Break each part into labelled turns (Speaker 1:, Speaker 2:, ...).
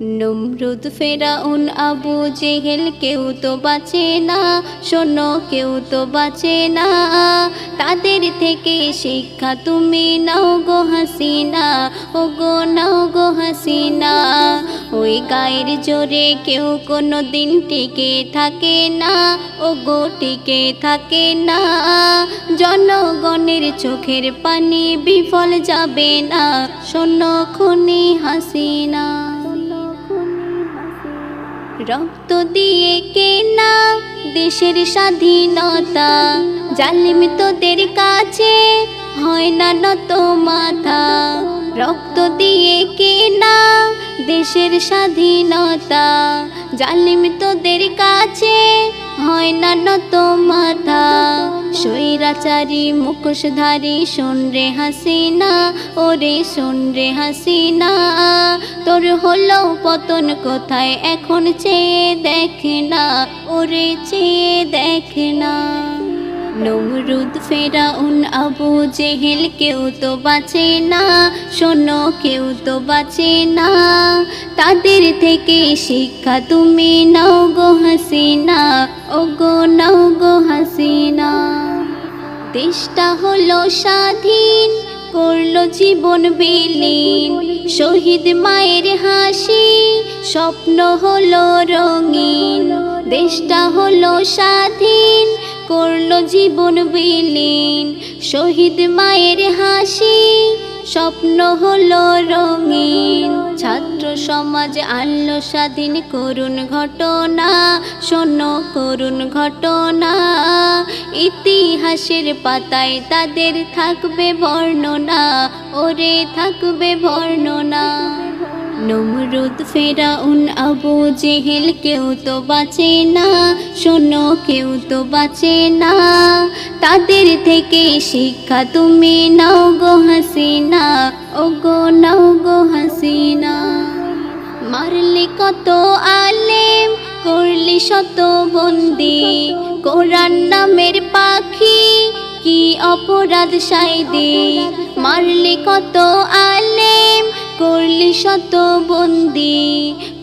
Speaker 1: নমরুদ ফেরাউন আবু জেহেল কেউ তো বাঁচে না, শোনো কেউ তো বাঁচে না। তাদের থেকে শিক্ষা তুমি নাও গো হাসিনা, ও গো নাও গো হাসিনা। ওই গায়ের জোরে কেউ কোনো দিন টিকে থাকে না, ও গো টিকে থাকে না। জনগণের চোখের পানি বিফল যাবে না, শোনো খুনি হাসিনা। রক্ত দিয়ে কেনা দেশের স্বাধীনতা, জালিম তোদের কাছে হয় না নত মাথা। রক্ত দিয়ে কেনা দেশের স্বাধীনতা, জালিম তোদের কাছে হয় না নত মাথা। স্বৈরাচারী মুখোশধারী শোন রে হাসিনা, ওরে শোন রে হাসিনা। তোর হলো পতন কোথায় এখন চেয়ে দেখ না, ওরে চেয়ে দেখ না। নমরুদ ফেরাউন আবু জেহেল কেউ তো বাঁচে না, শোনো কেউ তো বাঁচে না। তাদের থেকে শিক্ষা তুমি নাও গো হাসিনা, ও গো নাও গো হাসিনা। দেশটা হলো স্বাধীন করলো জীবন বিলীন, শহীদ মায়ের হাসি স্বপ্ন হলো রঙিন। দেশটা হলো স্বাধীন করলো জীবন বিলীন, শহীদ মায়ের হাসি স্বপ্ন হলো রঙিন। ছাত্র সমাজ আনলো স্বাধীন করুণ ঘটনা, শোনো করুণ ঘটনা। ইতিহাসের পাতায় তাদের থাকবে বর্ণনা, ওরে থাকবে বর্ণনা। নমরুদ ফেরাউন আবু জেহেল কেউ তো বাঁচে না, শোনো কেউ তো বাঁচে না। তাদের থেকে শিক্ষা তুমি নাও গো হাসিনা, ও গো নাও গো হাসিনা। মারলি কত আলেম করলি শত বন্দি, কোরআন নামের পাখি কি অপরাধ সাইদি। মারলি কত আলেম করলি শত বন্দি,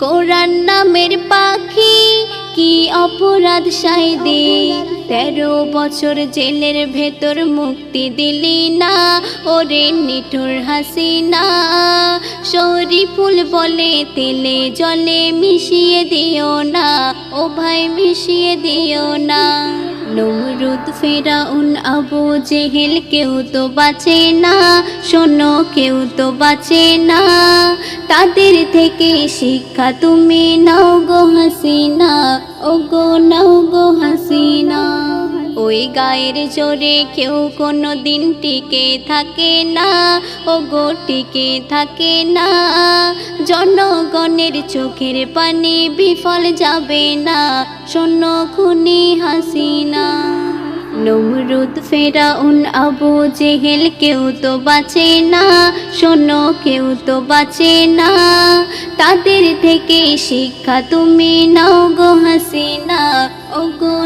Speaker 1: কোরআন নামের পাখি কি অপরাধ সাইদি। 13 বছর জেলের ভেতর মুক্তি দিলি না, ওরে নিঠুর হাসিনা। শরীফুল বলে তেলে জলে মিশিয়ে দিও না, ও ভাই মিশিয়ে দিও না। নমরুদ ফেরাউন আবু জেহেল কেউ তো বাঁচে না, শোনো কেউ তো বাঁচে না। তাদের থেকে শিক্ষা তুমি নাও গো হাসিনা, ও গো নাও গো হাসিনা। ওই গায়ের জোরে কেউ কোনো দিন টিকে থাকে না, ও গো টিকে থাকে না। জনগণের চোখের পানি বিফল যাবে না, শোনো খুনি হাসিনা। নমরুদ ফেরাউন আবু জেহেল কেউ তো বাঁচে না, শোনো কেউ তো বাঁচে না। তাদের থেকে শিক্ষা তুমি নাও গো হাসিনা, ও গো